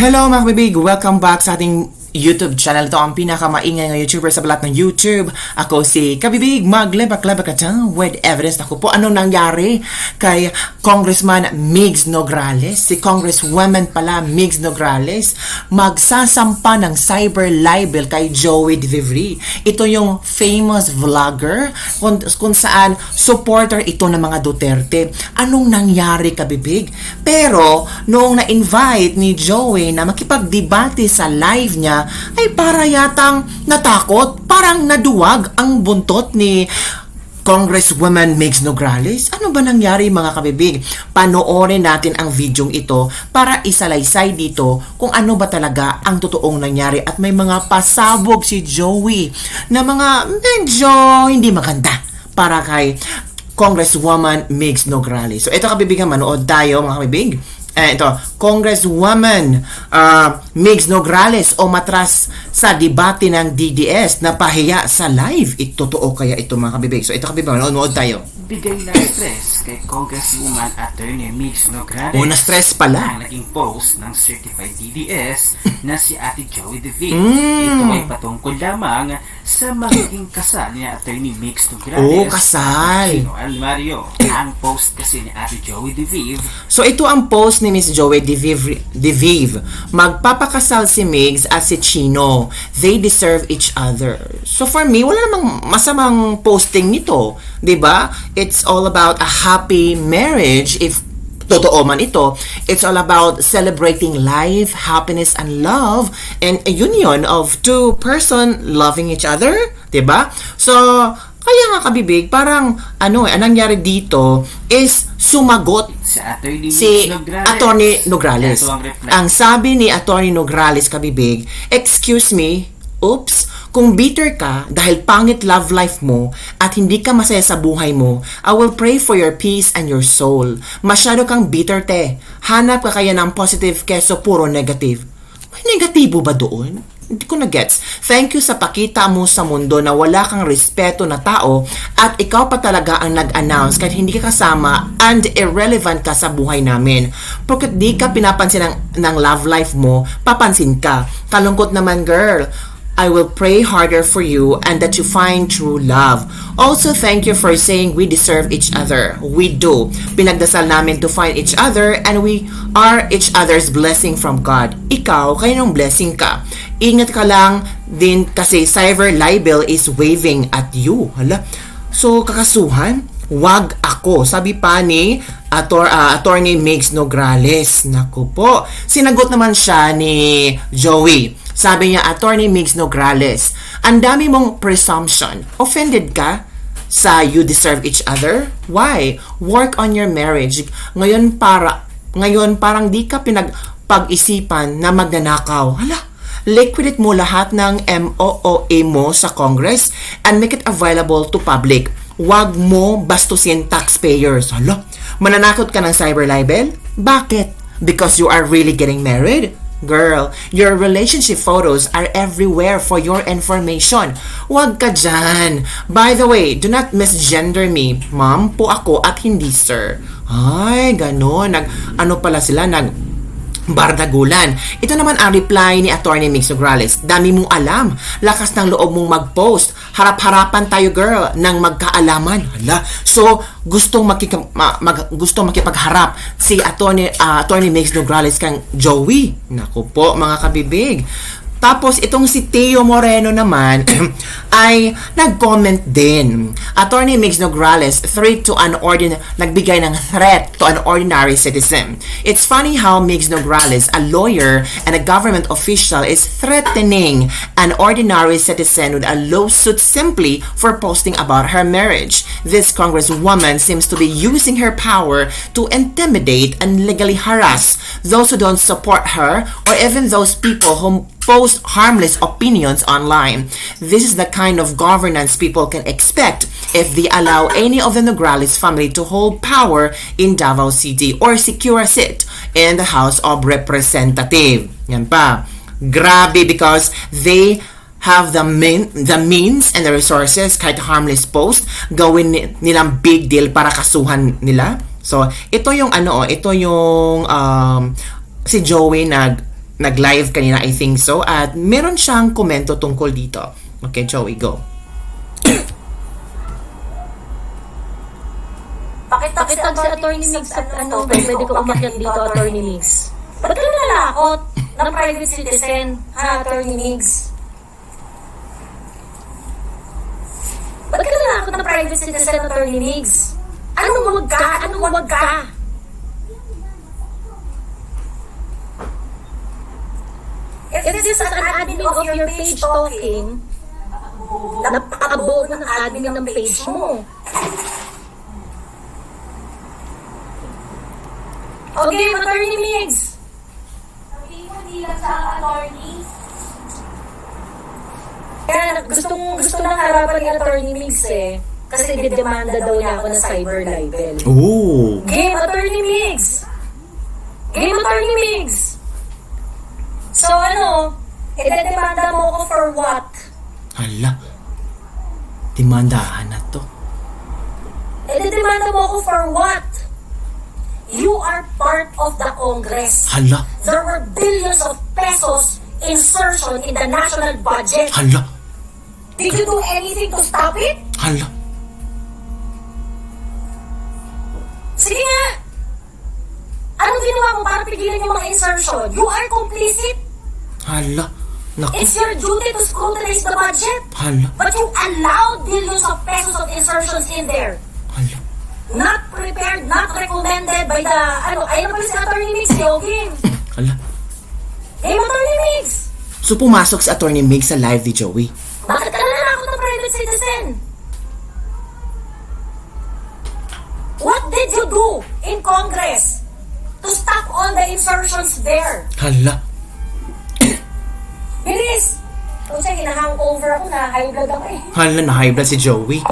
Hello mga kabibig! Welcome back sa ating YouTube channel. Ito ang pinakamaingay na YouTuber sa balat ng YouTube. Ako si Kabibig, maglebak-lebak ka dyan with evidence. Naku po, anong nangyari kay Congressman Migs Nograles? Si Congresswoman pala, Migs Nograles, magsasampa ng cyber libel kay Joey De Vivre. Ito yung famous vlogger kung saan supporter ito ng mga Duterte. Anong nangyari, Kabibig? Pero, nung na-invite ni Joey na makipagdebate sa live niya, ay para yatang natakot, parang naduwag ang buntot ni Congresswoman Migs Nograles. Ano ba nangyari mga kabibig? Panoorin natin ang videong ito para isalaysay dito kung ano ba talaga ang totoong nangyari at may mga pasabog si Joey na mga medyo hindi maganda para kay Congresswoman Migs Nograles. So ito kabibigan, manood tayo mga kabibig. Ito, Congresswoman Migs Nograles o matras sa debate ng DDS na pahiya sa live. Totoo kaya ito mga kabibig? So ito kabibig, manood tayo. Bigay ng stress kay Congresswoman Attorney Migs Nograles. O, na-stress pala. Ang naging post ng Certified DDS na si Ate Joey De Vivre. Ito ay patungkol lamang sa magiging kasal ni Attorney Migs Nograles. Oh, kasal. Sino Almario. Ang post kasi ni Ate Joey De Vivre. So ito ang post ni Miss Joey De Vivre. Magpapakasal si Migs at si Chino. They deserve each other. So for me, wala namang masamang posting nito. 'Di ba? It's all about a happy marriage. If totoo man ito, it's all about celebrating life, happiness, and love, and a union of two person loving each other, 'di ba? So kaya nga kabibig, parang anong nangyari dito is sumagot si Attorney Nograles. Ang sabi ni Attorney Nograles kabibig, excuse me, oops, kung bitter ka dahil pangit love life mo at hindi ka masaya sa buhay mo, I will pray for your peace and your soul. Masyado kang bitter, te. Hanap ka kaya ng positive keso puro negative. May negatibo ba doon? Hindi ko na-gets. Thank you sa pakita mo sa mundo na wala kang respeto na tao at ikaw pa talaga ang nag-announce kahit hindi ka kasama and irrelevant ka sa buhay namin. Porque di ka pinapansin ng love life mo, papansin ka. Kalungkot naman, girl. I will pray harder for you and that you find true love. Also, thank you for saying we deserve each other. We do. Pinagdasal namin to find each other and we are each other's blessing from God. Ikaw, kayo ng blessing ka. Ingat ka lang din kasi cyber libel is waving at you. Hala. So, kakasuhan? Wag ako. Sabi pa ni Attorney Migs Nograles. Naku po. Sinagot naman siya ni Joey. Sabi niya, Attorney Migs Nograles, ang dami mong presumption. Offended ka sa you deserve each other? Why? Work on your marriage. Ngayon parang di ka pinagpag-isipan na magnanakaw. Hala, liquidate mo lahat ng MOOA mo sa Congress and make it available to public. Wag mo bastusin taxpayers. Hala, mananakot ka ng cyber libel? Bakit? Because you are really getting married? Girl, your relationship photos are everywhere for your information. Huwag ka dyan. By the way, do not misgender me. Ma'am po ako at hindi sir. Ay, ganon. Ano pala sila? Bardagulan. Ito naman ang reply ni Attorney Migs Nograles. Dami mong alam. Lakas ng loob mong mag-post. Harap-harapan tayo, girl, ng magkaalaman. Hala. So, gustong makipagharap si Attorney Migs Nograles kang Joey. Naku po, mga kabibig. Tapos, itong si Teo Moreno naman ay nag-comment din. Attorney Migs Nograles nagbigay ng threat to an ordinary citizen. It's funny how Migs Nograles, a lawyer and a government official, is threatening an ordinary citizen with a lawsuit simply for posting about her marriage. This congresswoman seems to be using her power to intimidate and legally harass those who don't support her or even those people who post harmless opinions online. This is the kind of governance people can expect if they allow any of the Nograles family to hold power in Davao City or secure a seat in the House of Representatives. Yan pa. Grabe, because they have the means and the resources, kahit harmless post, gawin nilang big deal para kasuhan nila. So, ito yung si Joey nag-live kanina, I think so, at meron siyang komento tungkol dito. Okay, Joey, go. Pakitag si Attorney Migs at pwede ko umakyat dito, Attorney Migs. Ba't ka nalakot ng private citizen, ha, Attorney Migs? Ba't ka nalakot ng private citizen, Attorney Migs? Anong wag ka? Anong wag ka? If this is an admin of your page talking, napakabobo ng admin ng page mo. Okay, Attorney Migs. Sabi mo, di lang sa attorney. Kaya gusto ng harapan ni Attorney Migs eh. Kasi didemanda daw niya ako ng cyber libel. Ooh. Game, Attorney Migs! Game, Attorney Migs! So ano, idedemanda mo ako for what? Hala. Demandahan na to. Idedemanda mo ako for what? You are part of the Congress. Hala. There were billions of pesos insertion in the national budget. Hala. Did you do anything to stop it? Hala. Sige nga! Anong ginawa mo para pigilan yung mga insertion? You are complicit. Hala. Naku. It's your duty to scrutinize the budget. Hala. But you allowed billions of pesos of insertions in there. Hala. Not prepared, not recommended by the, ayun na pala si Attorney Migs, Yogin. Hala. Hey, Attorney Migs! So pumasok si Attorney Migs sa live ni Joey. Bakit ka nananakot ng private citizen? What did you do in Congress to stop all the insertions there? Hala. Bilis! Kung siya, hina-hangover ako na, high blood ako eh. Hala, na-high blood si Joey.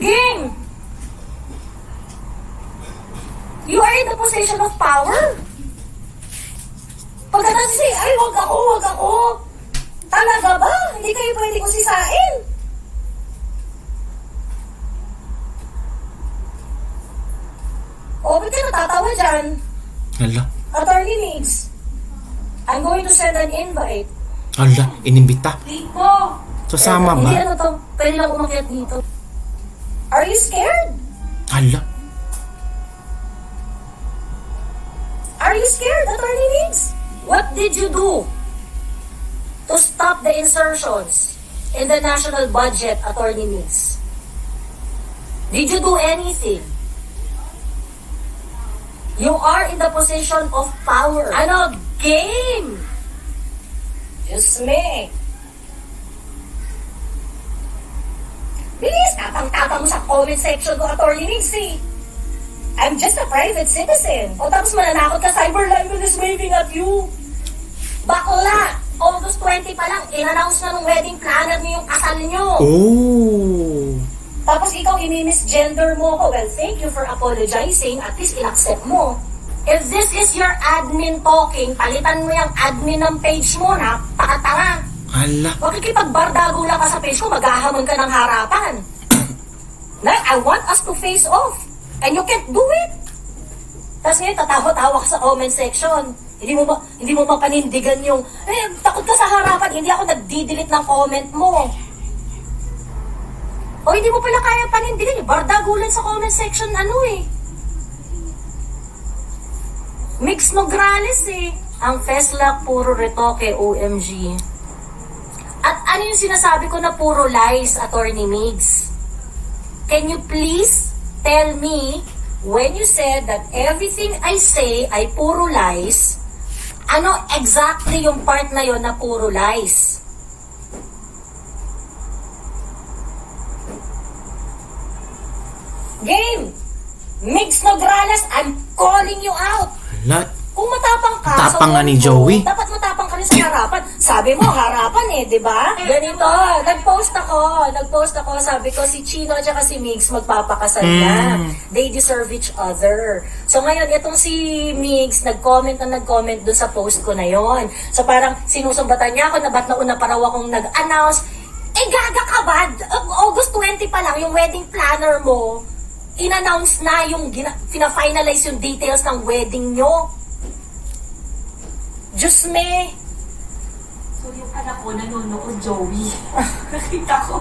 Game! You are in the position of power. Pagkatapos siya, ay, wag ako. Talaga ba? Hindi kayo pwede kong sisain. O, ba't ka natatawa dyan? Hala. Attorney Migs, I'm going to send an invite. Hala, inimbita. Rico! Sasama Hindi ba? to, pwede lang umakyat dito. Are you scared? Hala. Are you scared, Attorney Migs? What did you do to stop the insertions in the national budget, Attorney Migs? Did you do anything? You are in the position of power. Ano? Game! Diyos me. Bilis, tapang-tapang mo sa comment section ko, Attorney Migs eh. I'm just a private citizen. O tapos mananakot ka, cyber libel is waving at you. Bakla! August 20 pa lang, in-announce na ng wedding planner niyo yung kasal niyo. Oh. Tapos ikaw i-misgender mo ako. Well, thank you for apologizing. At least in-accept mo. If this is your admin talking, palitan mo yung admin ng page mo, napakatanga. Hala. Makikipagbardago lang ka sa page ko, maghahamon ka ng harapan. Like, I want us to face off. And you can't do it. Tapos ngayon, tatawa-tawa ka sa comment section. Hindi mo mapanindigan yung, takot ka sa harapan, hindi ako nagdi-delete ng comment mo. O hindi mo pala kaya panindigan, bardagulan sa comment section, Mix Nograles eh. Ang FESLAC, puro retoke, OMG. At ano yung sinasabi ko na puro lies, Attorney Migs? Can you please tell me, when you said that everything I say ay puro lies, ano exactly yung part na yon na puro lies? Game! Mix Nograles, I'm calling you out! Hala. Kung matapang ka, Tapang nga ni phone Joey. mo, dapat matapang ka rin sa harapan. Sabi mo, harapan di ba? Ganito, nag-post ako, sabi ko, si Chino at saka si Migs magpapakasal na. They deserve each other. So ngayon, itong si Migs, nag-comment dun sa post ko na yon. So parang sinusumbatan niya ako na ba't nauna pa raw akong nag-announce. Gaga ka ba? August 20 pa lang, yung wedding planner mo, in-announce na yung, fina-finalize yung details ng wedding nyo. Diyos me. So yung anak ko nanonood, Joey. Nakita ko.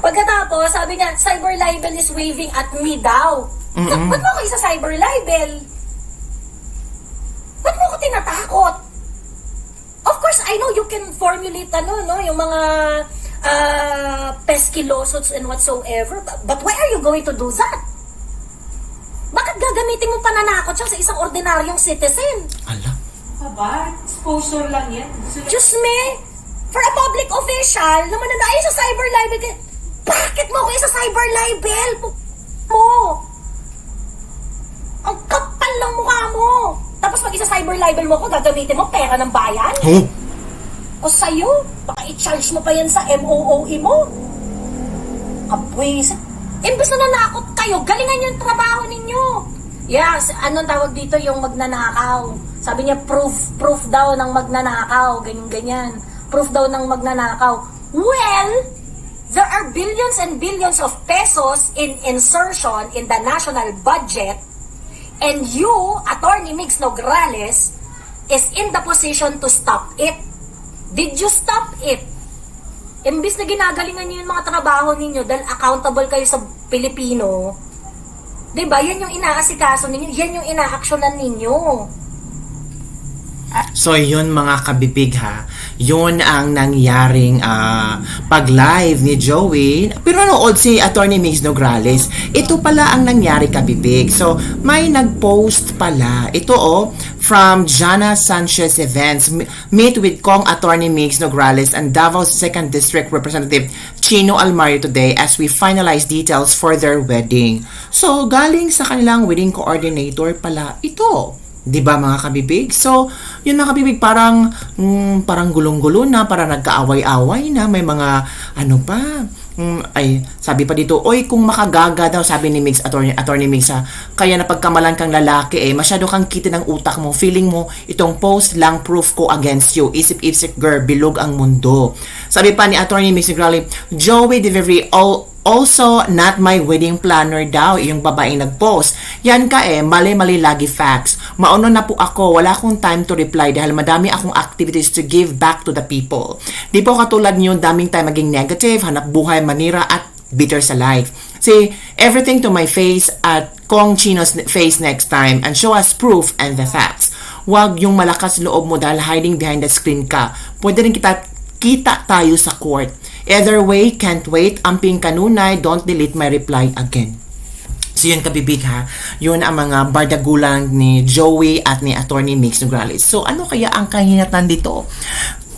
Pagkatapos, sabi niya, cyber libel is waving at me daw. Ba't mo ako isa cyber libel? Ba't mo ako tinatakot? Of course, I know you can formulate yung mga pesky lawsuits and whatsoever. But why are you going to do that? Bakit gagamitin mo pananakot siya sa isang ordinaryong citizen? Ala. Aba, exposure lang yan. Diyos me! For a public official, naman na ay sa cyber libel ka. Bakit mo ako isa cyber libel? Mo! Ang kapal ng mukha mo! Tapos pag isa cyber libel mo ako, gagamitin mo pera ng bayan? Huh? O sa'yo, baka i-charge mo pa yan sa MOOE mo. Abwis. Imbes na nanakot kayo, galingan yung trabaho ninyo. Yes, anong tawag dito yung magnanakaw? Sabi niya, proof daw ng magnanakaw, ganyan-ganyan. Proof daw ng magnanakaw. Well, there are billions and billions of pesos in insertion in the national budget, and you, Attorney Migs Nograles, is in the position to stop it. Did you stop it? Imbis na ginagalingan niyo yung mga trabaho ninyo dahil accountable kayo sa Pilipino, diba? Yan yung inaasikaso ninyo, yan yung inaaksyonan ninyo. So yun mga kabibig ha, yun ang nangyaring pag-live ni Joey. Pero nanood si Attorney Migs Nograles. Ito pala ang nangyari kabibig. So may nag-post pala. Ito from Jana Sanchez Events. Meet with Kong Attorney Migs Nograles and Davao 2nd District Representative Chino Almario today as we finalize details for their wedding. So galing sa kanilang wedding coordinator pala ito. 'Di ba mga kabibig? So, yun mga kabibig, parang gulong-gulo na, parang nagkaaway-away na, may mga sabi pa dito, oy, kung makagaga daw, sabi ni Migs, Attorney Migs, kaya napagkamalan kang lalaki masyado kang kita ng utak mo, feeling mo, itong post lang proof ko against you, isip-isip girl, bilog ang mundo. Sabi pa ni Attorney Migs Nograles, Joey Delivery, also not my wedding planner daw, yung babaeng nag-post. Yan ka mali-mali lagi facts. Mauna na po ako, wala akong time to reply dahil madami akong activities to give back to the people. Di po katulad niyo, daming time maging negative, hanap buhay, manira at bitter sa life. Say everything to my face at Kong Chino's face next time and show us proof and the facts. Huwag yung malakas loob mo dahil hiding behind the screen ka. Pwede rin kita tayo sa court. Either way, can't wait. Amping kanunay, don't delete my reply again. So yun kabibig ha, yun ang mga bardagulang ni Joey at ni Attorney Migs Nograles. So ano kaya ang kahinatan dito?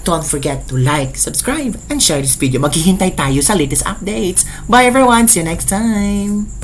Don't forget to like, subscribe, and share this video. Maghihintay tayo sa latest updates. Bye everyone, see you next time!